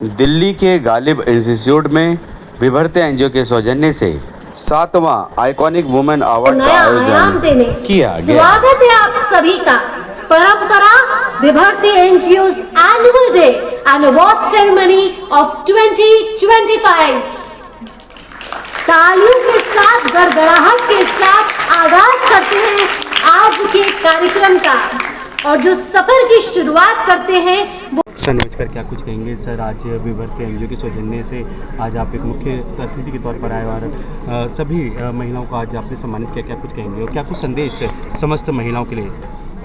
दिल्ली के गालिब इंस्टीट्यूट में विभर्ते एनजीओ के सौजन्य से 7वां आइकॉनिक वुमेन अवार्ड का आयोजन किया गया। स्वागत है आप सभी का। परंपरा विभर्ते NGO annual day and award ceremony of 2025। तालियों के साथ गड़गड़ाहट के साथ आगाज करते हैं आज के कार्यक्रम का और जो सफर की शुरुआत करते हैं वो सर नमस्कार, क्या कुछ कहेंगे सर? आज विभर्ते एनजीओ के सौजन्य से आज आप एक मुख्य अतिथि के तौर पर आए और सभी महिलाओं को आज आपने सम्मानित किया, क्या कुछ कहेंगे और क्या कुछ संदेश है समस्त महिलाओं के लिए?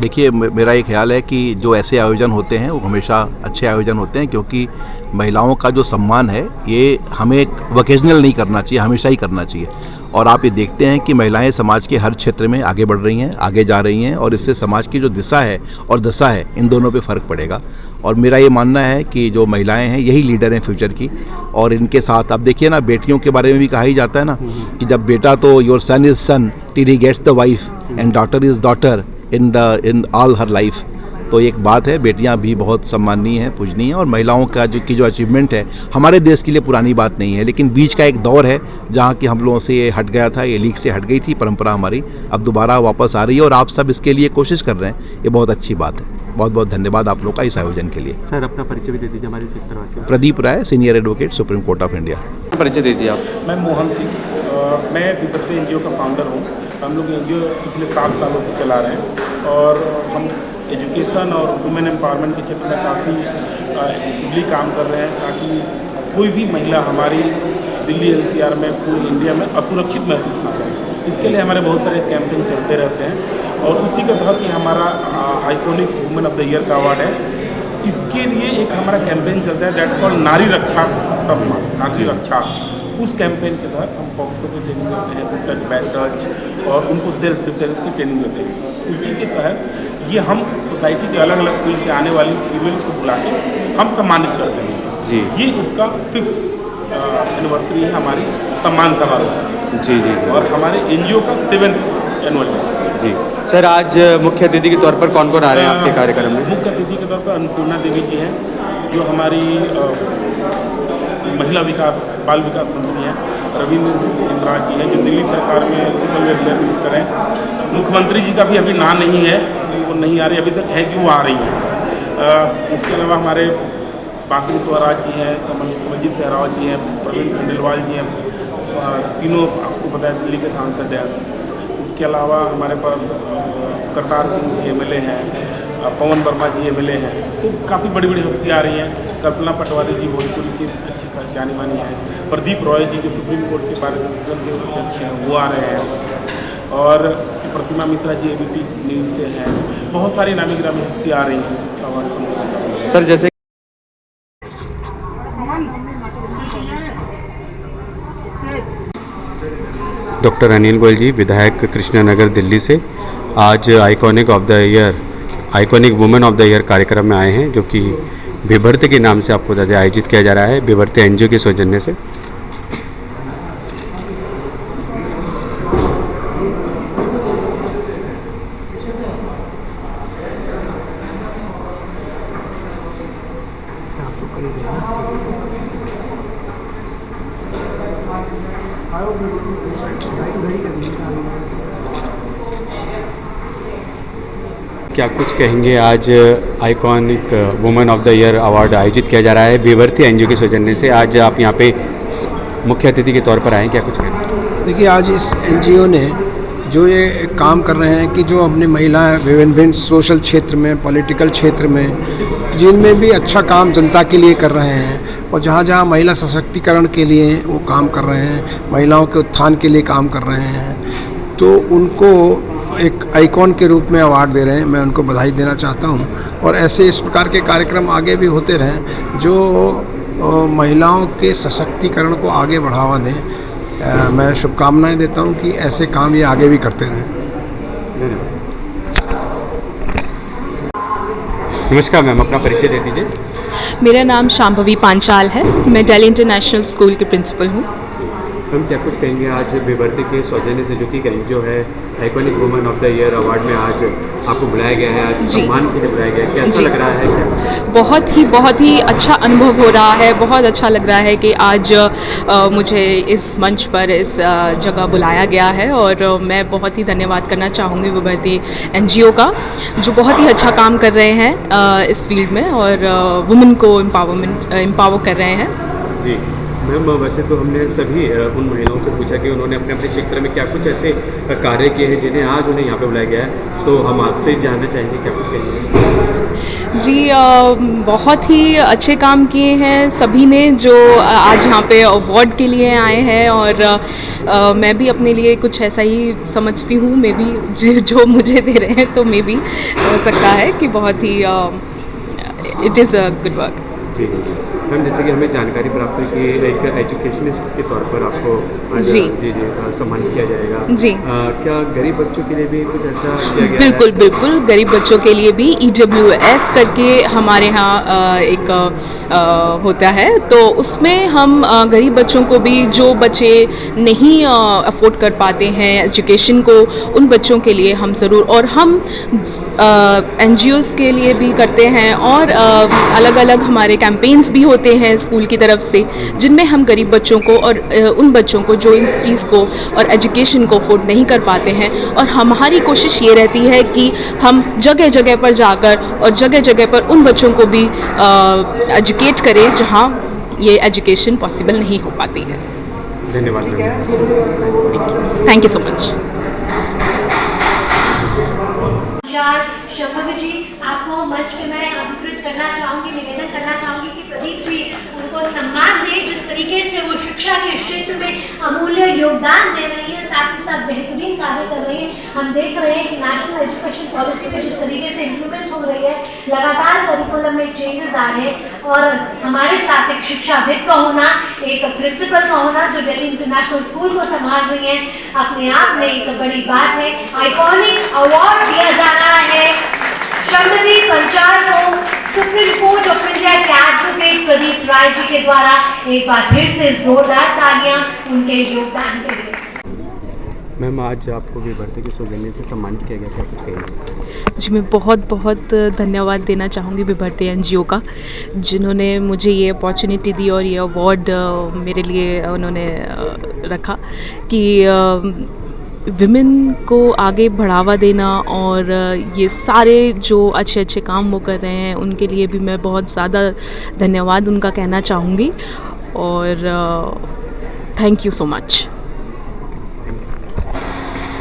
देखिए, मेरा ये ख्याल है कि जो ऐसे आयोजन होते हैं वो हमेशा अच्छे आयोजन होते हैं, क्योंकि महिलाओं का जो सम्मान है ये हमें वोकेशनल नहीं करना चाहिए, हमेशा ही करना चाहिए। और आप ये देखते हैं कि महिलाएं समाज के हर क्षेत्र में आगे बढ़ रही हैं, आगे जा रही हैं, और इससे समाज की जो दिशा है और दशा है, इन दोनों पे फ़र्क पड़ेगा। और मेरा ये मानना है कि जो महिलाएं हैं यही लीडर हैं फ्यूचर की। और इनके साथ आप देखिए ना, बेटियों के बारे में भी कहा ही जाता है ना कि जब बेटा तो your son is son till he gets the wife and daughter is daughter in all her life. तो एक बात है, बेटियां भी बहुत सम्माननीय हैं, पूजनीय हैं, और महिलाओं का जो अचीवमेंट है हमारे देश के लिए पुरानी बात नहीं है, लेकिन बीच का एक दौर है जहां कि हम लोगों से ये हट गया था, ये लीक से हट गई थी परंपरा हमारी, अब दोबारा वापस आ रही है और आप सब इसके लिए कोशिश कर रहे हैं, ये बहुत अच्छी बात है। बहुत बहुत धन्यवाद आप लोग का इस आयोजन के लिए। सर अपना परिचय भी दे दीजिए हमारे क्षेत्रवासियों। Pradeep Rai, senior advocate, supreme court of India. परिचय दीजिए आप। मैं मोहन सिंह, मैं विभर्ते एनजीओ का फाउंडर हूँ। हम लोग एनजीओ पिछले 7 सालों से चला रहे हैं और हम एजुकेशन और वुमेन एम्पावरमेंट के क्षेत्र में काफ़ी एक्टिवली काम कर रहे हैं, ताकि कोई भी महिला हमारी दिल्ली एनसीआर में, पूरी इंडिया में असुरक्षित महसूस ना करे। इसके लिए हमारे बहुत सारे कैंपेन चलते रहते हैं और उसी के तहत ही हमारा iconic women of the year का अवार्ड है। इसके लिए एक हमारा कैंपेन चलता है, दैट्स कॉल्ड नारी रक्षा सम्मान, नारी रक्षा। उस कैंपेन के तहत हम पॉक्सो की ट्रेनिंग देते हैं, गुड टच, बैड टच, और उनको सेल्फ डिफेंस की ट्रेनिंग देते हैं। उसी के तहत ये हम सोसाइटी के अलग अलग फील्ड के आने वाली फीमेल्स को बुला के हम सम्मानित करते हैं जी। ये उसका 5th एनिवर्सरी है हमारी सम्मान समारोह जी जी, और हमारे एनजीओ का 7th एनुअल डे जी। सर आज मुख्य अतिथि के तौर पर कौन कौन आ रहे हैं आपके कार्यक्रम में? मुख्य अतिथि के तौर पर अन्नपूर्णा देवी जी हैं, जो हमारी महिला विकास बाल विकास मंत्री हैं। रविंद्र इंद्राज जी हैं, जो दिल्ली सरकार में सोशल वेलफेयर मिनिस्टर हैं। मुख्यमंत्री जी का भी अभी नाम नहीं है, वो नहीं आ रही, अभी तक है कि वो आ रही हैं। उसके अलावा हमारे बासुरी स्वराज जी हैं, कमलजीत सहरावत जी हैं, प्रवीण खंडेलवाल जी हैं, तीनों आपको पता है दिल्ली के सांसद हैं। उसके अलावा हमारे पास करतार सिंह जी MLA हैं, पवन वर्मा जी MLA हैं। तो काफ़ी बड़ी बड़ी हस्तियाँ आ रही हैं। कल्पना पटवारी जी भोजपुरी की अच्छी जानी मानी हैं। प्रदीप रॉय जी जो सुप्रीम कोर्ट के बार एसोसिएशन के अध्यक्ष हैं, वो आ रहे हैं। और प्रतिमा मिश्रा जी ABP न्यूज़ से हैं। बहुत सारी नामी गिरामी हस्तियाँ आ रही हैं। सर जैसे डॉक्टर अनिल गोयल जी, विधायक कृष्णनगर दिल्ली से, आज iconic women of the year कार्यक्रम में आए हैं, जो कि विभर्ते के नाम से आपको बता दें आयोजित किया जा रहा है विभर्ते एनजीओ के सौजन्य से। क्या कुछ कहेंगे? आज iconic women of the year award आयोजित किया जा रहा है विभर्ते एनजीओ के सौजन्य से, आज आप यहाँ पे मुख्य अतिथि के तौर पर आए हैं, क्या कुछ कहेंगे? देखिए, आज इस एनजीओ ने जो ये काम कर रहे हैं कि जो अपनी महिलाएं विभिन्न सोशल क्षेत्र में, पॉलिटिकल क्षेत्र में, जिनमें भी अच्छा काम जनता के लिए कर रहे हैं, और जहाँ जहाँ महिला सशक्तिकरण के लिए वो काम कर रहे हैं, महिलाओं के उत्थान के लिए काम कर रहे हैं, तो उनको एक आइकॉन के रूप में अवार्ड दे रहे हैं। मैं उनको बधाई देना चाहता हूँ और ऐसे इस प्रकार के कार्यक्रम आगे भी होते रहें जो महिलाओं के सशक्तिकरण को आगे बढ़ावा दें। मैं शुभकामनाएं देता हूँ कि ऐसे काम ये आगे भी करते रहें। नमस्कार मैम, अपना परिचय दे दीजिए। मेरा नाम शांभवी पांचाल है, मैं दिल्ली इंटरनेशनल स्कूल के प्रिंसिपल हूँ। हम क्या कुछ कहेंगे आज विभर्ती के सौजन्य से, जो कि एक एनजीओ है, iconic women of the year award में आज आपको बुलाया गया है, आज सम्मान के लिए बुलाया गया है, कैसा लग रहा है? क्या बहुत ही अच्छा अनुभव हो रहा है। बहुत अच्छा लग रहा है कि आज मुझे इस मंच पर इस जगह बुलाया गया है, और मैं बहुत ही धन्यवाद करना चाहूँगी विभर्ती एनजीओ का, जो बहुत ही अच्छा काम कर रहे हैं इस फील्ड में, और वुमेन को एम्पावर कर रहे हैं। जी मैम, वैसे तो हमने सभी उन महिलाओं से पूछा कि उन्होंने अपने अपने क्षेत्र में क्या कुछ ऐसे कार्य किए हैं जिन्हें आज उन्हें यहाँ पे बुलाया गया है, तो हम आपसे ही जानना चाहेंगे क्या कुछ कहेंगे। जी बहुत ही अच्छे काम किए हैं सभी ने जो आज यहाँ पे अवार्ड के लिए आए हैं, और मैं भी अपने लिए कुछ ऐसा ही समझती हूँ। मे बी जो मुझे दे रहे हैं तो मे बी हो सकता है कि बहुत ही it is a good work. जी मैम, जैसे कि हमें जानकारी प्राप्त हुई कि एक एजुकेशनिस्ट के तौर पर आपको आज जी सम्मानित किया जाएगा। जी क्या गरीब बच्चों के लिए भी कुछ ऐसा किया गया बिल्कुल है? बिल्कुल, गरीब बच्चों के लिए भी EWS करके हमारे यहाँ एक होता है, तो उसमें हम गरीब बच्चों को भी, जो बच्चे नहीं अफोर्ड कर पाते हैं एजुकेशन को, उन बच्चों के लिए हम ज़रूर, और हम NGOs के लिए भी करते हैं, और अलग अलग हमारे कैंपेन्स भी होते हैं स्कूल की तरफ से, जिनमें हम गरीब बच्चों को और उन बच्चों को जो इस चीज़ को और एजुकेशन को अफोर्ड नहीं कर पाते हैं, और हमारी कोशिश ये रहती है कि हम जगह जगह पर जाकर और जगह जगह पर उन बच्चों को भी एजुकेट करें जहाँ ये एजुकेशन पॉसिबल नहीं हो पाती है। धन्यवाद। Thank you so much. Shambhavi ji, आपको मंच पे मैं आमंत्रित करना चाहूँगी, निवेदन करना चाहूँगी कि प्रदीप जी उनको सम्मान दें। जिस तरीके से वो शिक्षा के क्षेत्र में अमूल्य योगदान दे रही है, साथ ही साथ बेहतरीन कार्य कर रही है। हम देख रहे हैं कि नेशनल एजुकेशन पॉलिसी में जिस तरीके से इम्प्लीमेंट हो रही है, लगातार करिकुलम में चेंजेस आ रहे हैं, और हमारे साथ एक शिक्षाविद का होना, एक प्रिंसिपल का होना जो दिल्ली इंटरनेशनल स्कूल को संभाल रही है, अपने आप में एक बड़ी बात है। आइकॉनिक अवार्ड दिया जा रहा है शंभवी पंचाल को सुप्रीम कोर्ट ऑफ इंडिया के एडवोकेट प्रदीप राय जी के द्वारा। एक बार फिर से जोरदार तालियां उनके योगदान के लिए। मैम, आज आपको विभर्ती के सौजन्य से सम्मानित किया गया, क्या कुछ कहेंगे? जी, मैं बहुत धन्यवाद देना चाहूँगी विभर्ती NGO का, जिन्होंने मुझे ये अपॉर्चुनिटी दी और ये अवार्ड मेरे लिए उन्होंने रखा कि विमेन को आगे बढ़ावा देना, और ये सारे जो अच्छे अच्छे काम वो कर रहे हैं उनके लिए भी मैं बहुत ज़्यादा धन्यवाद उनका कहना चाहूँगी, और thank you so much.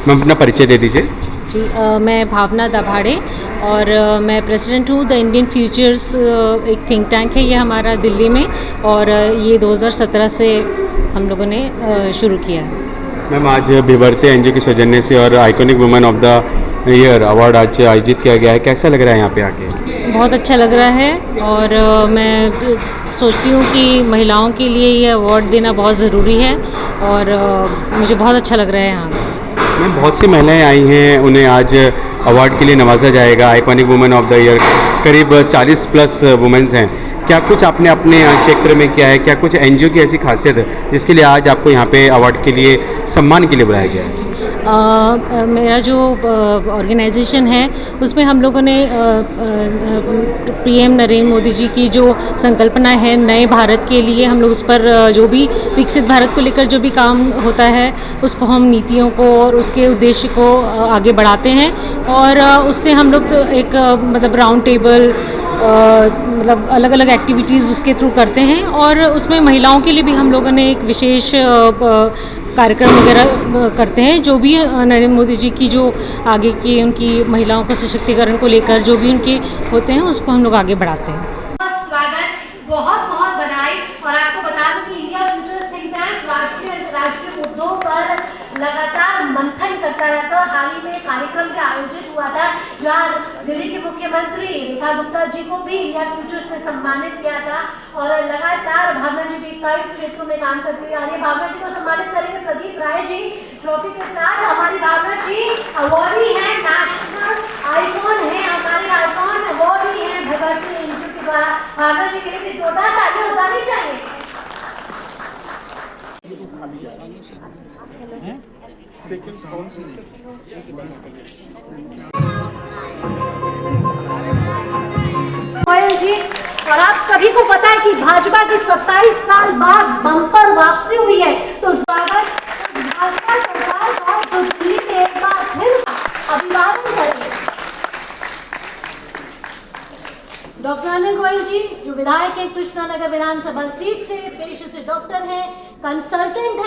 Ma'am, अपना परिचय दे दीजिए। जी, मैं भावना दभाड़े, और मैं प्रेसिडेंट हूँ द इंडियन फ्यूचर्स, एक थिंक टैंक है ये हमारा दिल्ली में, और ये 2017 से हम लोगों ने शुरू किया है। मैम, आज विभर्ती NGO के सौजन्य से और iconic women of the year award आज आयोजित किया गया है, कैसा लग रहा है यहाँ पे आके? बहुत अच्छा लग रहा है, और मैं सोचती हूँ कि महिलाओं के लिए ये अवार्ड देना बहुत ज़रूरी है, और मुझे बहुत अच्छा लग रहा है यहाँ। मैम, बहुत सी महिलाएं आई हैं, उन्हें आज अवार्ड के लिए नवाजा जाएगा, iconic women of the year. करीब 40+ वुमेन्स हैं। क्या कुछ आपने अपने क्षेत्र में किया है, क्या कुछ NGO की ऐसी खासियत है जिसके लिए आज आपको यहाँ पे अवार्ड के लिए, सम्मान के लिए बुलाया गया है? मेरा जो ऑर्गेनाइजेशन है उसमें हम लोगों ने PM नरेंद्र मोदी जी की जो संकल्पना है नए भारत के लिए, हम लोग उस पर जो भी विकसित भारत को लेकर जो भी काम होता है उसको हम नीतियों को और उसके उद्देश्य को आगे बढ़ाते हैं, और उससे हम लोग तो एक मतलब राउंड टेबल मतलब अलग अलग एक्टिविटीज़ उसके थ्रू करते हैं, और उसमें महिलाओं के लिए भी हम लोगों ने एक विशेष कार्यक्रम वगैरह करते हैं। जो भी नरेंद्र मोदी जी की जो आगे की उनकी महिलाओं को सशक्तिकरण को लेकर जो भी उनके होते हैं उसको हम लोग आगे बढ़ाते हैं। बहुत स्वागत, बहुत बहुत बधाई। और आपको बता दूं कि इंडिया फ्यूचर्स थिंक टैंक राष्ट्रीय अंतर्राष्ट्रीय मुद्दों पर लगातार मंथन करता रहता है। हाल ही में कार्यक्रम का आयोजित हुआ था जहाँ दिल्ली के मुख्यमंत्री रेखा गुप्ता जी को भी इंडिया फ्यूचर्स ने सम्मानित किया था, और लगातार भावना जी भी कई क्षेत्रों में काम करती हुई आ रही है। भावना जी को सम्मानित करेंगे प्रदीप राय जी ट्रॉफी के साथ। हमारी भावना जी अवार्डी है, नेशनल आइकॉन है, हमारे आइकॉन अवार्डी है विभर्ती NGO के द्वारा। भावना जी के लिए जोरदार तालियां हो जानी चाहिए। गोयल जी, और आप सभी को पता है कि भाजपा की 27 साल बाद बम्पर वापसी हुई है, तो स्वागत भाजपा सरकार का जो दिल्ली में एक बार फिर अभिवादन करेंगे। डॉक्टर अनिल गोयल जी जो विधायक है कृष्णानगर विधानसभा सीट से, पेशे से डॉक्टर हैं, कंसल्टेंट हैं।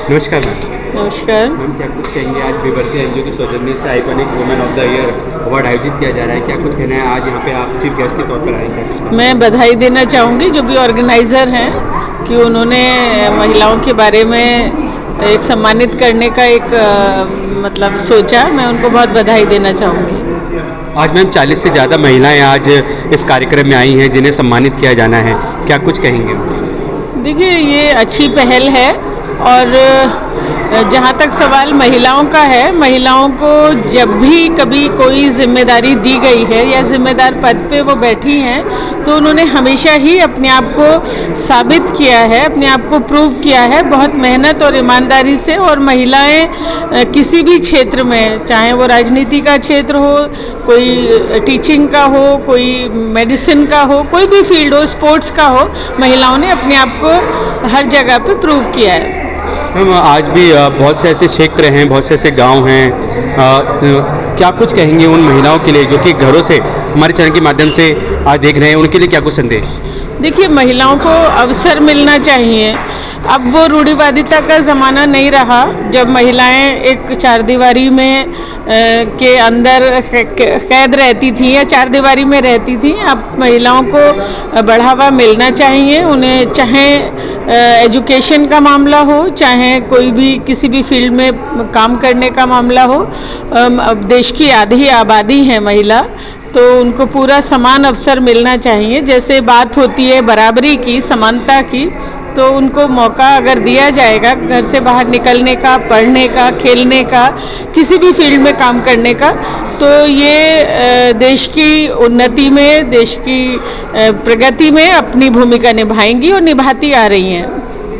नमस्कार मैम। नमस्कार। मैम क्या कुछ कहेंगे, आज विभर्ती एनजीओ के सौजन्य से iconic women of the year award आयोजित किया जा रहा है, क्या कुछ कहना है? आज यहाँ पे आप चीफ गेस्ट के तौर पर आएंगे। मैं बधाई देना चाहूँगी जो भी ऑर्गेनाइज़र हैं कि उन्होंने महिलाओं के बारे में एक सम्मानित करने का एक मतलब सोचा। मैं उनको बहुत बधाई देना चाहूँगी। आज मैम 40 से ज़्यादा महिलाएं आज इस कार्यक्रम में आई हैं जिन्हें सम्मानित किया जाना है, क्या कुछ कहेंगे? देखिए ये अच्छी पहल है, और जहाँ तक सवाल महिलाओं का है, महिलाओं को जब भी कभी कोई जिम्मेदारी दी गई है या जिम्मेदार पद पे वो बैठी हैं, तो उन्होंने हमेशा ही अपने आप को साबित किया है, अपने आप को प्रूव किया है बहुत मेहनत और ईमानदारी से। और महिलाएं किसी भी क्षेत्र में, चाहे वो राजनीति का क्षेत्र हो, कोई टीचिंग का हो, कोई मेडिसिन का हो, कोई भी फील्ड हो, स्पोर्ट्स का हो, महिलाओं ने अपने आप को हर जगह पे प्रूव किया है। मैम आज भी बहुत से ऐसे क्षेत्र हैं, बहुत से ऐसे गांव हैं, क्या कुछ कहेंगे उन महिलाओं के लिए जो कि घरों से हमारे चैनल के माध्यम से आज देख रहे हैं, उनके लिए क्या कुछ संदेश? देखिए महिलाओं को अवसर मिलना चाहिए। अब वो रूढ़िवादिता का ज़माना नहीं रहा जब महिलाएं एक चारदीवारी में के अंदर कैद रहती थी या चारदीवारी में रहती थी। अब महिलाओं को बढ़ावा मिलना चाहिए, उन्हें चाहे एजुकेशन का मामला हो, चाहे कोई भी किसी भी फील्ड में काम करने का मामला हो। अब देश की आधी आबादी है महिला, तो उनको पूरा समान अवसर मिलना चाहिए। जैसे बात होती है बराबरी की, समानता की, तो उनको मौका अगर दिया जाएगा घर से बाहर निकलने का, पढ़ने का, खेलने का, किसी भी फील्ड में काम करने का, तो ये देश की उन्नति में, देश की प्रगति में अपनी भूमिका निभाएंगी और निभाती आ रही हैं।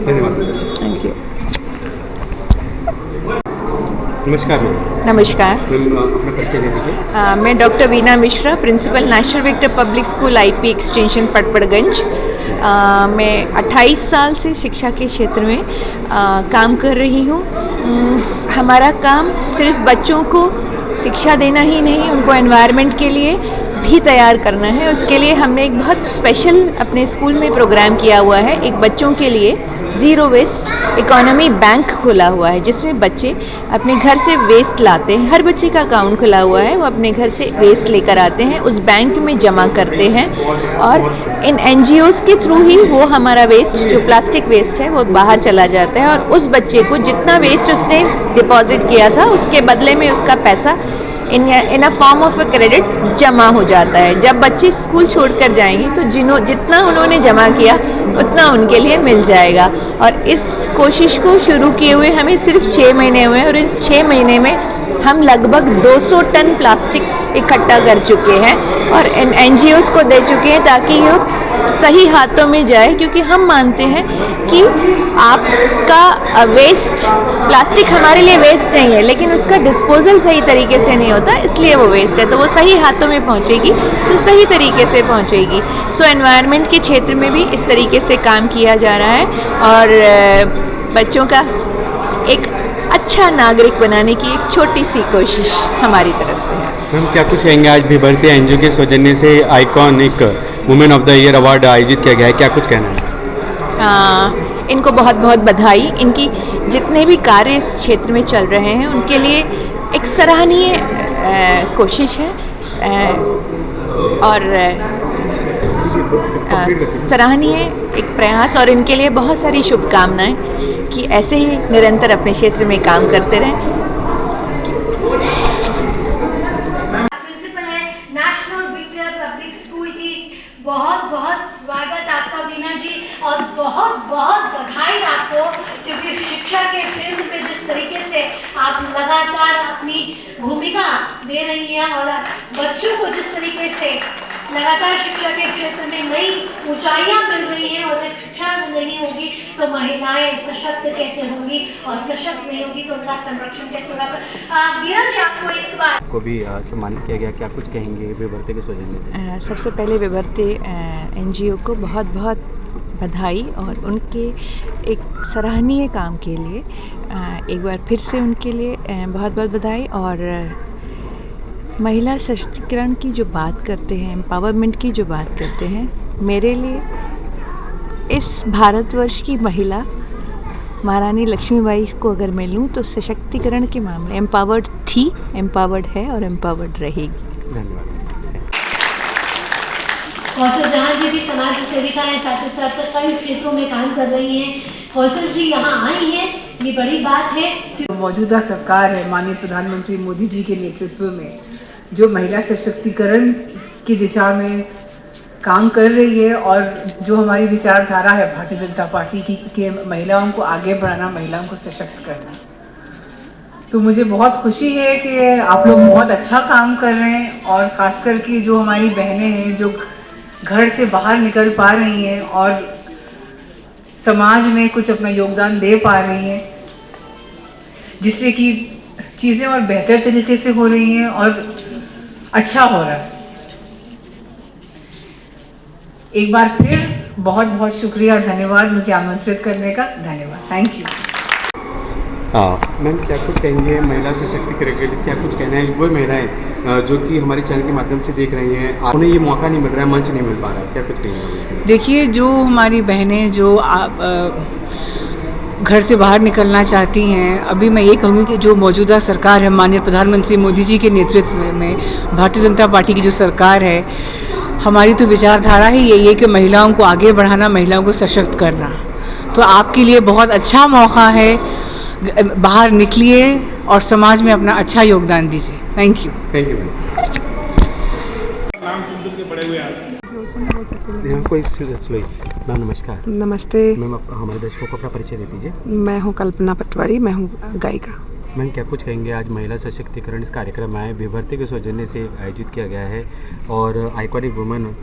Thank you. नमस्कार मैम। नमस्कार। अपना परिचय दे दीजिए। मैं doctor Veena Mishra, principal national victor public school IP extension Patparganj. मैं 28 साल से शिक्षा के क्षेत्र में काम कर रही हूँ। हमारा काम सिर्फ बच्चों को शिक्षा देना ही नहीं, उनको एनवायरनमेंट के लिए भी तैयार करना है। उसके लिए हमने एक बहुत स्पेशल अपने स्कूल में प्रोग्राम किया हुआ है। एक बच्चों के लिए ज़ीरो वेस्ट इकोनॉमी बैंक खोला हुआ है, जिसमें बच्चे अपने घर से वेस्ट लाते हैं। हर बच्चे का अकाउंट खुला हुआ है, वो अपने घर से वेस्ट लेकर आते हैं, उस बैंक में जमा करते हैं, और इन NGOs के थ्रू ही वो हमारा वेस्ट, जो प्लास्टिक वेस्ट है, वो बाहर चला जाता है। और उस बच्चे को जितना वेस्ट उसने डिपॉजिट किया था, उसके बदले में उसका पैसा in a form of a credit जमा हो जाता है। जब बच्चे स्कूल छोड़कर जाएंगे तो जितना उन्होंने जमा किया उतना उनके लिए मिल जाएगा। और इस कोशिश को शुरू किए हुए हमें सिर्फ 6 महीने हुए, और इस 6 महीने में हम लगभग 200 टन प्लास्टिक इकट्ठा कर चुके हैं और इन NGOs को दे चुके हैं, ताकि ये सही हाथों में जाए। क्योंकि हम मानते हैं कि आपका वेस्ट, प्लास्टिक हमारे लिए वेस्ट नहीं है, लेकिन उसका डिस्पोजल सही तरीके से नहीं होता, इसलिए वो वेस्ट है। तो वो सही हाथों में पहुंचेगी तो सही तरीके से पहुंचेगी। सो एनवायरनमेंट के क्षेत्र में भी इस तरीके से काम किया जा रहा है, और बच्चों का एक अच्छा नागरिक बनाने की एक छोटी सी कोशिश हमारी तरफ से है। मैम क्या कुछ कहेंगे, आज विभर्ती NGO के सौजन्य से iconic women of the year award आयोजित किया गया है, क्या कुछ कहना है? इनको बहुत बहुत बधाई। इनकी जितने भी कार्य इस क्षेत्र में चल रहे हैं उनके लिए एक सराहनीय कोशिश है, और सराहनीय एक प्रयास, और इनके लिए बहुत सारी शुभकामनाएं कि ऐसे ही निरंतर अपने क्षेत्र में काम करते रहें। प्रिंसिपल है नेशनल विक्टर पब्लिक स्कूल की, बहुत बहुत स्वागत आपका वीना जी, और बहुत बहुत बधाई आपको, क्योंकि शिक्षा के क्षेत्र में जिस तरीके से आप आप लगातार अपनी भूमिका दे रही हैं और बच्चों को जिस तरीके से लगातार शिक्षा के क्षेत्र में नई ऊंचाइयां मिल रही हैं और जब शिक्षा नहीं होगी तो महिलाएं सशक्त कैसे होंगी और सशक्त नहीं होगी तो उनका संरक्षण कैसे होगा। वीरा जी, आपको एक बार को भी सम्मानित किया गया, क्या कुछ कहेंगे विभर्ते के सौजन्य से? सबसे पहले विभर्ते NGO को बहुत बहुत बधाई और उनके एक सराहनीय काम के लिए एक बार फिर से उनके लिए बहुत बहुत बधाई। और महिला सशक्तिकरण की जो बात करते हैं, एम्पावरमेंट की जो बात करते हैं, मेरे लिए इस भारतवर्ष की महिला महारानी लक्ष्मीबाई को अगर मैं लूँ तो सशक्तिकरण के मामले एम्पावर्ड थी, एम्पावर्ड है और एम्पावर्ड रहेगी। धन्यवाद। कौशल जहाँ जी भी समाज की सेविका हैं, साथ ही साथ कई क्षेत्रों में काम कर रही हैं। कौशल जी यहाँ आई हैं, ये बड़ी बात है कि मौजूदा सरकार है माननीय प्रधानमंत्री मोदी जी के नेतृत्व में जो महिला सशक्तिकरण की दिशा में काम कर रही है और जो हमारी विचारधारा है भारतीय जनता पार्टी की कि महिलाओं को आगे बढ़ाना, महिलाओं को सशक्त करना, तो मुझे बहुत खुशी है कि आप लोग बहुत अच्छा काम कर रहे हैं। और ख़ासकर कि जो हमारी बहनें हैं जो घर से बाहर निकल पा रही हैं और समाज में कुछ अपना योगदान दे पा रही हैं, जिससे कि चीज़ें और बेहतर तरीके से हो रही हैं और अच्छा हो रहा है। एक बार फिर बहुत बहुत शुक्रिया और धन्यवाद मुझे आमंत्रित करने का। धन्यवाद, थैंक यू। मैम, क्या कुछ कहेंगे महिला सशक्तिकरण के लिए? क्या कुछ कहना है वो महिलाएं जो कि हमारे चैनल के माध्यम से देख रही हैं, उन्हें ये मौका नहीं मिल रहा है, मंच नहीं मिल पा रहा है, क्या कुछ कहेंगे? देखिए, जो हमारी बहनें जो घर से बाहर निकलना चाहती हैं, अभी मैं ये कहूँगी कि जो मौजूदा सरकार है माननीय प्रधानमंत्री मोदी जी के नेतृत्व में भारतीय जनता पार्टी की जो सरकार है, हमारी तो विचारधारा ही यही है कि महिलाओं को आगे बढ़ाना, महिलाओं को सशक्त करना। तो आपके लिए बहुत अच्छा मौका है, बाहर निकलिए और समाज में अपना अच्छा योगदान दीजिए। Thank you. Thank you. नाम सुन के बड़े हुए हैं। मैम नमस्कार। नमस्ते मैम, हमारे दर्शकों को अपना परिचय दे दीजिए। मैं हूँ कल्पना पटवारी, मैं हूँ गायिका। मैम, क्या कुछ कहेंगे? आज महिला सशक्तिकरण इस कार्यक्रम में आए, विभर्ते के सौजन्य से आयोजित किया गया है और iconic women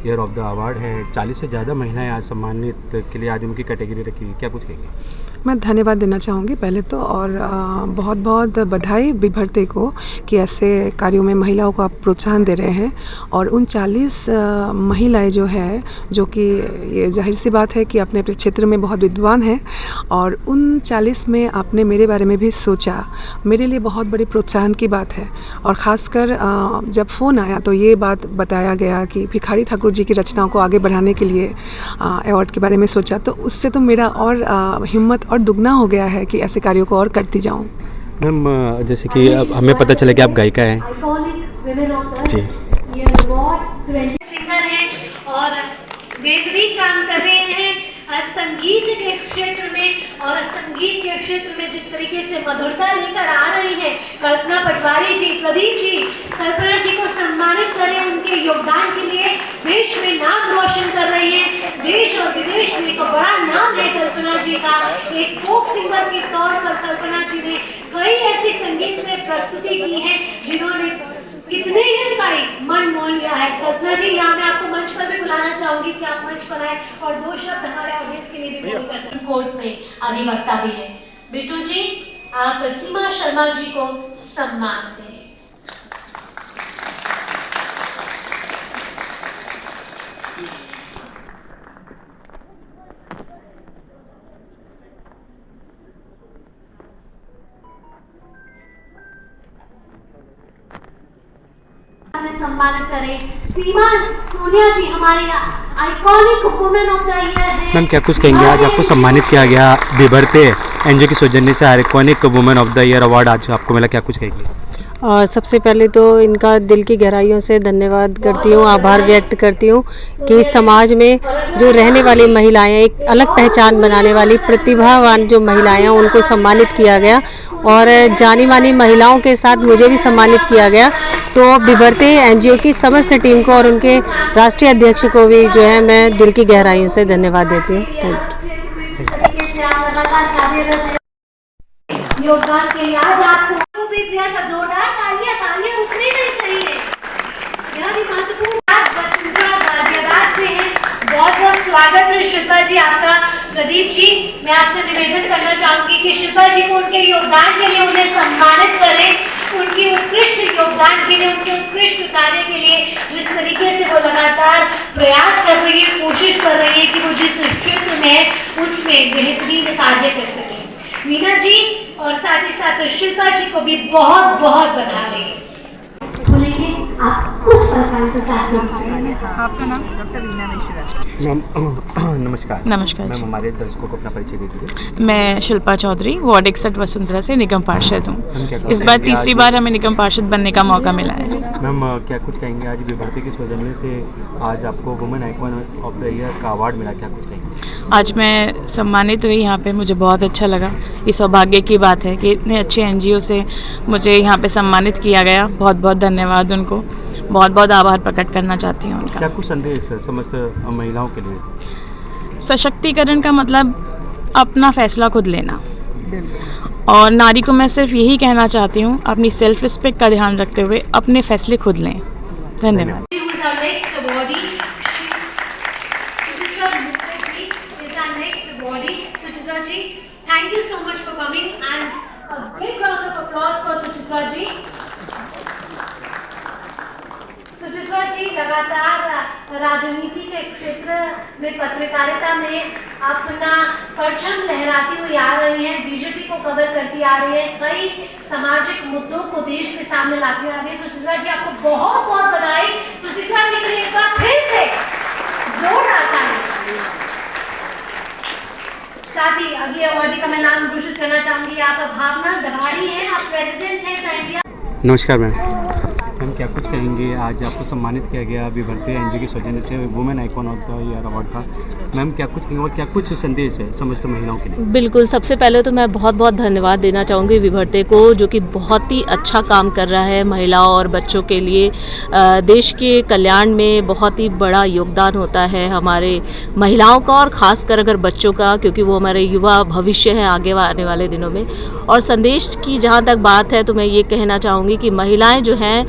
year of the award है। 40 से ज़्यादा महिलाएं आज सम्मानित के लिए आज उनकी कैटेगरी रखी हुई, क्या कुछ कहेंगे? मैं धन्यवाद देना चाहूँगी पहले तो, और बहुत बहुत बधाई विभर्ते को कि ऐसे कार्यों में महिलाओं को आप प्रोत्साहन दे रहे हैं। और उन 40 महिलाएं जो है, जो कि ये जाहिर सी बात है कि अपने अपने क्षेत्र में बहुत विद्वान हैं, और उन 40 में आपने मेरे बारे में भी सोचा, मेरे लिए बहुत बड़ी प्रोत्साहन की बात है। और ख़ासकर जब फ़ोन आया तो ये बात बताया गया कि भिखारी ठाकुर जी की रचनाओं को आगे बढ़ाने के लिए अवार्ड के बारे में सोचा, तो उससे तो मेरा और हिम्मत और दुगना हो गया है कि ऐसे कार्यों को और करती जाऊं। मैम, जैसे कि अब हमें पता चला कि आप गायिका हैं जी, सिंगर हैं और बेहतरीन काम कर रहे हैं संगीत के क्षेत्र में। और संगीत के क्षेत्र में जिस तरीके से मधुरता लेकर आ रही है कल्पना पटवारी जी, प्रदीप जी, कल्पना जी को सम्मानित करें उनके योगदान के लिए। देश में नाम रोशन कर रही है, देश और विदेश में एक बड़ा नाम है कल्पना जी का। एक फोक सिंगर के तौर पर कल्पना जी ने कई ऐसी संगीत में प्रस्तुति की है जिन्होंने कितने ही का मन मोह लिया है। कल्पना जी, यहाँ मैं आपको मंच पर भी बुलाना चाहूंगी कि आप मंच पर आए और 2 शब्द हमारे ऑडियंस के लिए भी बोल कर सकते। कोर्ट में अधिवक्ता भी है। बिट्टू जी, आप सीमा शर्मा जी को सम्मान दें। सम्मानित करें सीमा सोनिया जी, हमारी iconic women of the year है। मैम, क्या कुछ कहेंगे? आज आपको सम्मानित किया गया विभर्ते NGO के सौजन्य से iconic women of the year award आज आपको मिला, क्या कुछ कहेंगे? सबसे पहले तो इनका दिल की गहराइयों से धन्यवाद करती हूँ, आभार व्यक्त करती हूँ कि समाज में जो रहने वाली महिलाएं, एक अलग पहचान बनाने वाली प्रतिभावान जो महिलाएं हैं उनको सम्मानित किया गया और जानी मानी महिलाओं के साथ मुझे भी सम्मानित किया गया। तो विभर्ते NGO की समस्त टीम को और उनके राष्ट्रीय अध्यक्ष को भी जो है मैं दिल की गहराइयों से धन्यवाद देती हूँ। Thank you. योगदान के लिए। आज आपको भी प्रिया सा जोरदार तालियां रुकनी नहीं चाहिए। यह भी महत्वपूर्ण बात वसुंधरा गाजियाबाद से है। बहुत बहुत स्वागत है शिल्पा जी आपका। प्रदीप जी, मैं आपसे निवेदन करना चाहूंगी कि शिल्पा जी को उनके योगदान के लिए उन्हें सम्मानित करें, उनकी उत्कृष्ट योगदान के लिए, उनके उत्कृष्ट कार्य के लिए, जिस तरीके से वो लगातार प्रयास कर रही है, कोशिश कर रही है कि वो जिस क्षेत्र में है उसमें बेहतरीन कार्य कर सके। मीना जी और साथ ही साथ शिल्पा जी को भी बहुत बहुत बधाई। आप कुछ प्रकार के साथ आपका नाम? डॉक्टर वीना मिश्रा। मैम नमस्कार। नमस्कार मैम, जी। हमारे दर्शकों को अपना परिचय दे दीजिए। मैं शिल्पा चौधरी, वार्ड 61 वसुंधरा से निगम पार्षद हूँ। इस बार तीसरी बार हमें निगम पार्षद बनने का मौका मिला है। मैम, क्या कुछ कहेंगे? आज विभर्ती के सौजन्य से आज आपको women icon of the year का अवार्ड मिला, क्या कुछ कहेंगे? आज मैं सम्मानित हुई यहाँ पे, मुझे बहुत अच्छा लगा। ये सौभाग्य की बात है कि इतने अच्छे NGO से मुझे यहाँ पे सम्मानित किया गया। बहुत बहुत धन्यवाद उनको, बहुत बहुत आभार प्रकट करना चाहती हूँ उनका। क्या कुछ संदेश है समस्त महिलाओं के लिए? सशक्तिकरण का मतलब अपना फैसला खुद लेना, और नारी को मैं सिर्फ यही कहना चाहती हूँ, अपनी सेल्फ रिस्पेक्ट का ध्यान रखते हुए अपने फैसले खुद लें। धन्यवाद। Thank you so much for coming and a big round of applause for Suchitra ji. Suchitra जी लगातार राजनीति के क्षेत्र में, पत्रकारिता में अपना परचम लहराती हुई आ रही हैं, बीजेपी को कवर करती आ रही है, कई सामाजिक मुद्दों को देश के सामने लाती आ रही है। सुचित्रा जी आपको बहुत बहुत बधाई। सुचित्रा जी के लिए एक बार फिर से जोरदार ताली। साथ ही अगले अवार्डी का मैं नाम घोषित करना चाहूंगी। आप भावना दभाड़ी हैं, आप प्रेसिडेंट हैं द इंडिया। नमस्कार मैम। मैम, क्या कुछ कहेंगे? आज आपको सम्मानित किया गया विभर्ती NGO के सौजन्य से women icon of the year award का। मैम, क्या कुछ कहेंगे और क्या कुछ संदेश है समस्त महिलाओं के लिए? बिल्कुल, सबसे पहले तो मैं बहुत बहुत धन्यवाद देना चाहूँगी विभर्ती को, जो कि बहुत ही अच्छा काम कर रहा है महिलाओं और बच्चों के लिए। देश के कल्याण में बहुत ही बड़ा योगदान होता है हमारे महिलाओं का, और ख़ासकर अगर बच्चों का, क्योंकि वो हमारे युवा भविष्य है आगे आने वाले दिनों में। और संदेश की जहाँ तक बात है तो मैं ये कहना चाहूँगी कि महिलाएं जो हैं,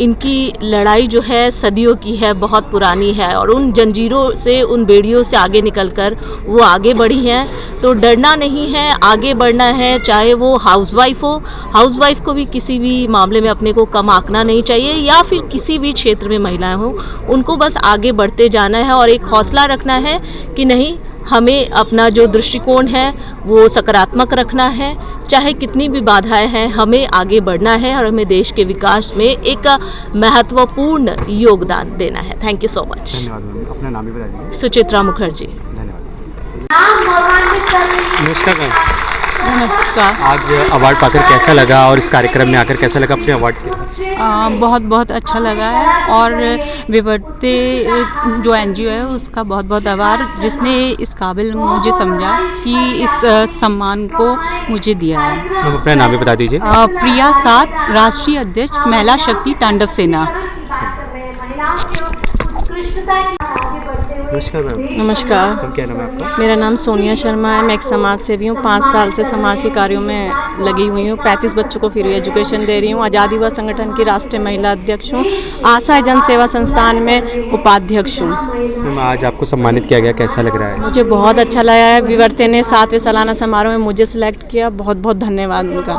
इनकी लड़ाई जो है सदियों की है, बहुत पुरानी है, और उन जंजीरों से, उन बेड़ियों से आगे निकलकर वो आगे बढ़ी हैं। तो डरना नहीं है, आगे बढ़ना है। चाहे वो हाउसवाइफ हो, हाउसवाइफ को भी किसी भी मामले में अपने को कम आंकना नहीं चाहिए, या फिर किसी भी क्षेत्र में महिलाएं हों, उनको बस आगे बढ़ते जाना है और एक हौसला रखना है कि नहीं, हमें अपना जो दृष्टिकोण है वो सकारात्मक रखना है। चाहे कितनी भी बाधाएं हैं, हमें आगे बढ़ना है और हमें देश के विकास में एक महत्वपूर्ण योगदान देना है। Thank you so much. धन्यवाद मैम। अपना नाम भी बता दीजिए। सुचित्रा मुखर्जी। धन्यवाद। नमस्कार। आज अवार्ड पाकर कैसा लगा और इस कार्यक्रम में आकर कैसा लगा अपने अवार्ड के? बहुत बहुत अच्छा लगा है, और विभर्ती जो NGO है उसका बहुत बहुत आभार, जिसने इस काबिल मुझे समझा कि इस सम्मान को मुझे दिया है। मैम, अपना नाम भी बता दीजिए। प्रिया साथ, राष्ट्रीय अध्यक्ष महिला शक्ति तांडव सेना। नमस्कार मैम। नमस्कार, मैम, क्या नाम है आपका? मेरा नाम सोनिया शर्मा है। मैं एक समाज सेवी हूँ। 5 साल से समाज के कार्यों में लगी हुई हूँ। 35 बच्चों को फ्री एजुकेशन दे रही हूँ। आज़ादी व संगठन की राष्ट्रीय महिला अध्यक्ष हूँ। आशा जन सेवा संस्थान में उपाध्यक्ष हूँ। मैम, आज आपको सम्मानित किया गया, कैसा लग रहा है? मुझे बहुत अच्छा लगा है। विभर्ती ने 7वें सालाना समारोह में मुझे सिलेक्ट किया। बहुत बहुत धन्यवाद उनका।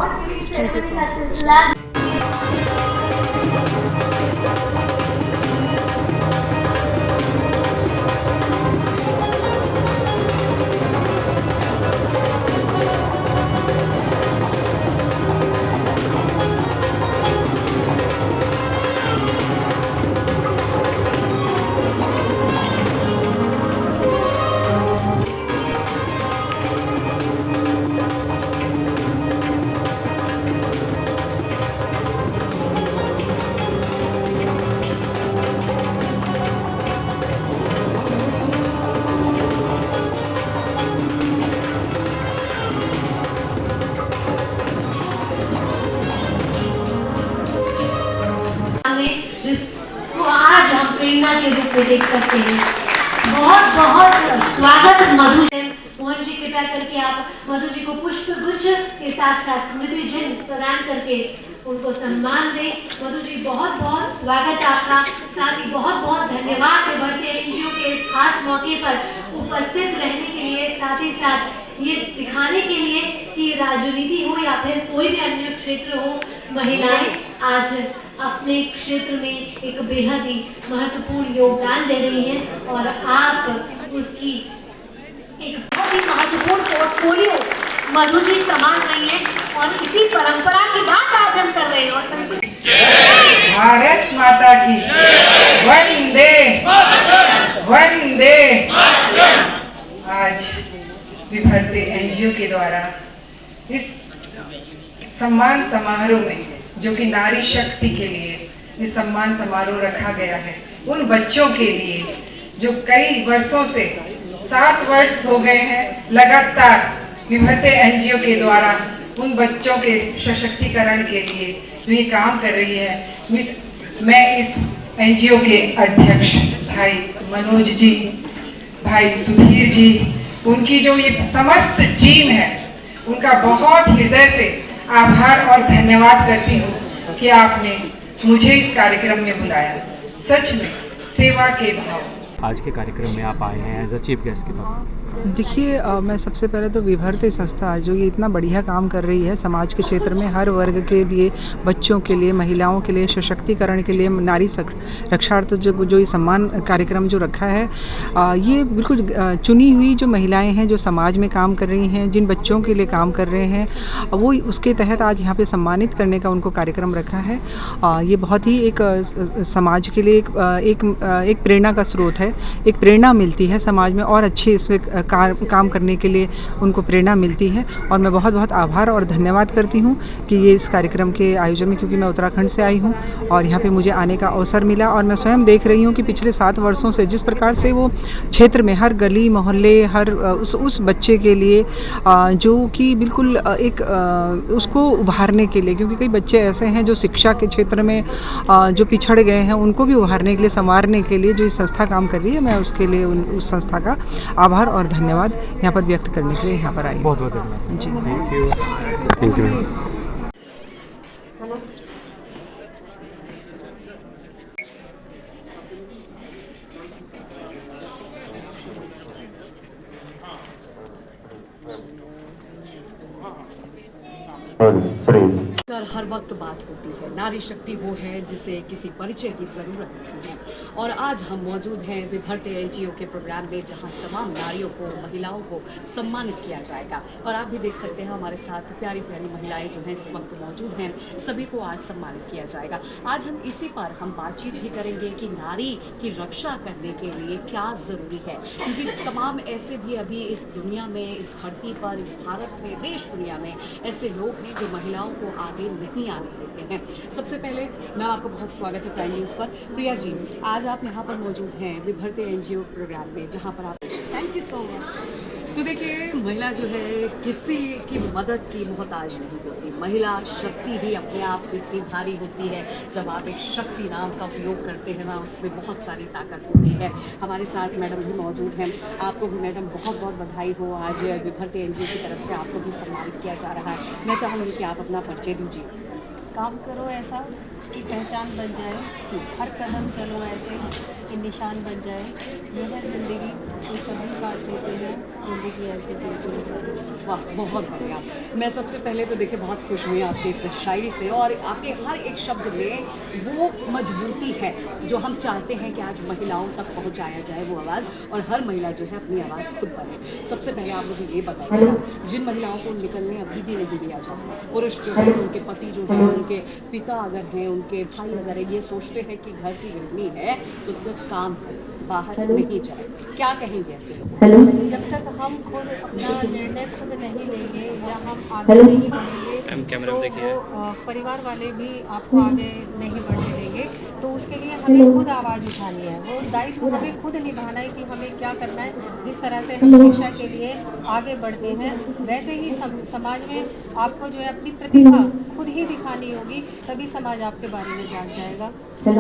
जिसको आज हम प्रेरणा के रूप में देख सकते हैं। बहुत बहुत स्वागत मधु से मोहन जी कृपया करके आप मधु जी को पुष्प गुच्छ के साथ साथ स्मृति चिन्ह प्रदान करके उनको सम्मान दें। मधु जी बहुत बहुत स्वागत आपका, साथ ही बहुत बहुत धन्यवाद विभर्ते एनजीओ के इस खास मौके पर उपस्थित रहने के लिए, साथ ही साथ ये दिखाने के लिए कि राजनीति हो या फिर कोई भी अन्य क्षेत्र हो, महिलाएं आज अपने क्षेत्र में एक बेहद ही महत्वपूर्ण योगदान दे रही हैं और आप उसकी एक बहुत ही महत्वपूर्ण पोर्टफोलियो मधु जी संभाल रही हैं और इसी परंपरा की बात आज हम कर रहे हैं। और भारत माता की वंदे वंदे। आज विभर्ते एनजीओ के द्वारा इस सम्मान समारोह में, जो कि नारी शक्ति के लिए ये सम्मान समारोह रखा गया है, उन बच्चों के लिए जो कई वर्षों से 7 वर्ष हो गए हैं लगातार विभर्ते एनजीओ के द्वारा उन बच्चों के सशक्तिकरण के लिए जो ये काम कर रही है। मैं इस एनजीओ के अध्यक्ष भाई मनोज जी, भाई सुधीर जी, उनकी जो ये समस्त टीम है, उनका बहुत हृदय से आभार और धन्यवाद करती हूँ कि आपने मुझे इस कार्यक्रम में बुलाया। सच में सेवा के भाव। आज के कार्यक्रम में आप आए हैं एज अ चीफ गेस्ट के तौर। देखिए, मैं सबसे पहले तो विभर्ते संस्था जो ये इतना बढ़िया काम कर रही है समाज के क्षेत्र में, हर वर्ग के लिए, बच्चों के लिए, महिलाओं के लिए, सशक्तिकरण के लिए, नारी रक्षार्थ जो ये सम्मान कार्यक्रम जो रखा है, ये बिल्कुल चुनी हुई जो महिलाएं हैं जो समाज में काम कर रही हैं, जिन बच्चों के लिए काम कर रहे हैं, वो उसके तहत आज यहाँ पे सम्मानित करने का उनको कार्यक्रम रखा है। ये बहुत ही एक समाज के लिए एक प्रेरणा का स्रोत है, एक प्रेरणा मिलती है समाज में और अच्छे इसमें काम करने के लिए उनको प्रेरणा मिलती है। और मैं बहुत बहुत आभार और धन्यवाद करती हूँ कि ये इस कार्यक्रम के आयोजन में, क्योंकि मैं उत्तराखंड से आई हूँ और यहाँ पे मुझे आने का अवसर मिला और मैं स्वयं देख रही हूँ कि पिछले 7 वर्षों से जिस प्रकार से वो क्षेत्र में हर गली मोहल्ले, हर उस बच्चे के लिए जो कि बिल्कुल एक उसको उभारने के लिए, क्योंकि कई बच्चे ऐसे हैं जो शिक्षा के क्षेत्र में जो पिछड़ गए हैं, उनको भी उभारने के लिए, संवारने के लिए जो ये संस्था काम कर रही है, मैं उसके लिए उस संस्था का आभार और धन्यवाद यहाँ पर व्यक्त करने के लिए यहाँ पर आई। बहुत बहुत धन्यवाद जी, थैंक यू। पर हर वक्त बात होती है, नारी शक्ति वो है जिसे किसी परिचय की ज़रूरत नहीं है। और आज हम मौजूद हैं विभर्ते एनजीओ के प्रोग्राम में, जहां तमाम नारियों को, महिलाओं को सम्मानित किया जाएगा। और आप भी देख सकते हैं हमारे साथ प्यारी प्यारी महिलाएं जो हैं इस वक्त मौजूद हैं, सभी को आज सम्मानित किया जाएगा। आज हम इसी पर बातचीत भी करेंगे कि नारी की रक्षा करने के लिए क्या ज़रूरी है, क्योंकि तमाम ऐसे भी अभी इस दुनिया में, इस धरती पर, इस भारत में, देश दुनिया में ऐसे लोग हैं जो महिलाओं को आगे नहीं आने देते हैं। सबसे पहले मैं आपको बहुत स्वागत है प्राइम न्यूज़ पर। प्रिया जी, आज आप यहाँ पर मौजूद हैं विभर्ते एनजीओ प्रोग्राम में, जहाँ पर आप, थैंक यू सो मच। तो देखिए, महिला जो है किसी की मदद की मोहताज नहीं होती। महिला शक्ति ही अपने आप में इतनी भारी होती है। जब आप एक शक्ति नाम का उपयोग करते हैं ना, उसमें बहुत सारी ताकत होती है। हमारे साथ मैडम भी मौजूद हैं। आपको भी मैडम बहुत बहुत बधाई हो, आज विभर्ते एनजीओ की तरफ से आपको भी सम्मानित किया जा रहा है। मैं चाहूँगी कि आप अपना परिचय दीजिए। काम करो ऐसा कि पहचान बन जाए, हर कदम चलो ऐसे कि निशान बन जाए। यह है ज़िंदगी, ये सभी काट देते हैं, ज़िंदगी ऐसे बिल्कुल नहीं। वाह, बहुत बढ़िया। मैं सबसे पहले तो देखिए बहुत खुश हुई आपके इस शायरी से, और आपके हर एक शब्द में वो मजबूती है जो हम चाहते हैं कि आज महिलाओं तक पहुंचाया जाए वो आवाज़, और हर महिला जो है अपनी आवाज़ खुद बने। सबसे पहले आप मुझे ये बताइए, जिन महिलाओं को निकलने अभी भी नहीं दिया जाता, पुरुष जो है, उनके पति जो है, उनके पिता अगर हैं, उनके भाई अगर है, ये सोचते हैं कि घर की गृहिणी है तो सिर्फ काम करे, बाहर नहीं जाए, क्या कहेंगे ऐसे लोग? जब तक हम खुद अपना निर्णय खुद नहीं लेंगे या हम आगे नहीं बढ़ेंगे तो वो परिवार वाले भी आपको आगे नहीं बढ़ने देंगे। तो उसके लिए हमें खुद आवाज़ उठानी है, वो दायित्व हमें खुद निभाना है कि हमें क्या करना है। जिस तरह से हम शिक्षा के लिए आगे बढ़ते हैं, वैसे ही समाज में आपको जो है अपनी प्रतिभा खुद ही दिखानी होगी, तभी समाज आपके बारे में जान जाएगा।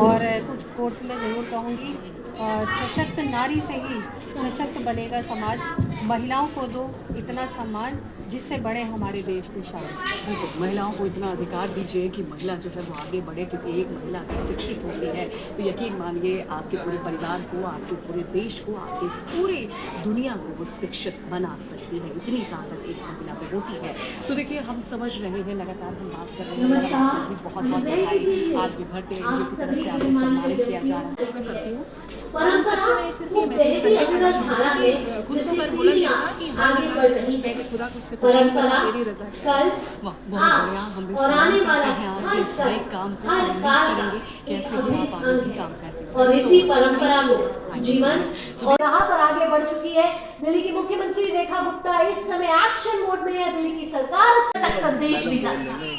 और कुछ कोर्स में ज़रूर कहूँगी, सशक्त नारी से ही सशक्त बनेगा समाज। महिलाओं को दो इतना सम्मान जिससे बढ़े हमारे देश की शान। बिल्कुल, महिलाओं को इतना अधिकार दीजिए कि महिला जो है वो आगे बढ़े, क्योंकि एक महिला अगर शिक्षित होती है तो यकीन मानिए आपके पूरे परिवार को, आपके पूरे देश को, आपके पूरी दुनिया को वो शिक्षित बना सकती है। इतनी ताकत एक महिला में होती है। तो देखिए, हम समझ रहे हैं, लगातार हम बात कर रहे हैं, आपको भी बहुत बहुत बधाई। आज विभर्ते एनजीओ की तरफ से आपको सम्मानित किया जा रहा है। मैं करती हूँ सिर्फ ये मैसेज करना खुद को कर बोला गया था कि मैं खुदा को उससे तेरी रजा वाह, बहुत बढ़िया। हम भी हैं आपके इस नए काम को करेंगे, कैसे भी आप आगे भी काम करते हैं और इसी परंपरा को जीवन और यहाँ पर आगे बढ़ चुकी है दिल्ली की मुख्यमंत्री रेखा गुप्ता। इस समय एक्शन मोड में है। दिल्ली की सरकार तक संदेश भी जाता है।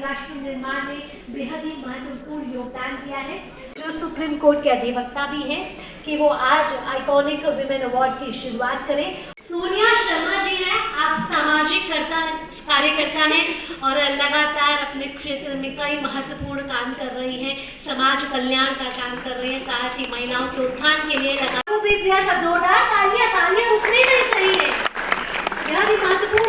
राष्ट्र निर्माण में बेहद ही महत्वपूर्ण योगदान दिया है। जो सुप्रीम कोर्ट के अधिवक्ता भी हैं कि वो आज आइकॉनिक विमेन अवार्ड की शुरुआत करें। सोनिया शर्मा जी हैं, आप सामाजिक कार्यकर्ता हैं और लगातार अपने क्षेत्र में कई महत्वपूर्ण काम कर रही हैं, समाज कल्याण का काम कर रही हैं, साथ ही महिलाओं के उत्थान के लिए लगातार जोरदार तालियां रुकनी नहीं चाहिए। यह भी महत्वपूर्ण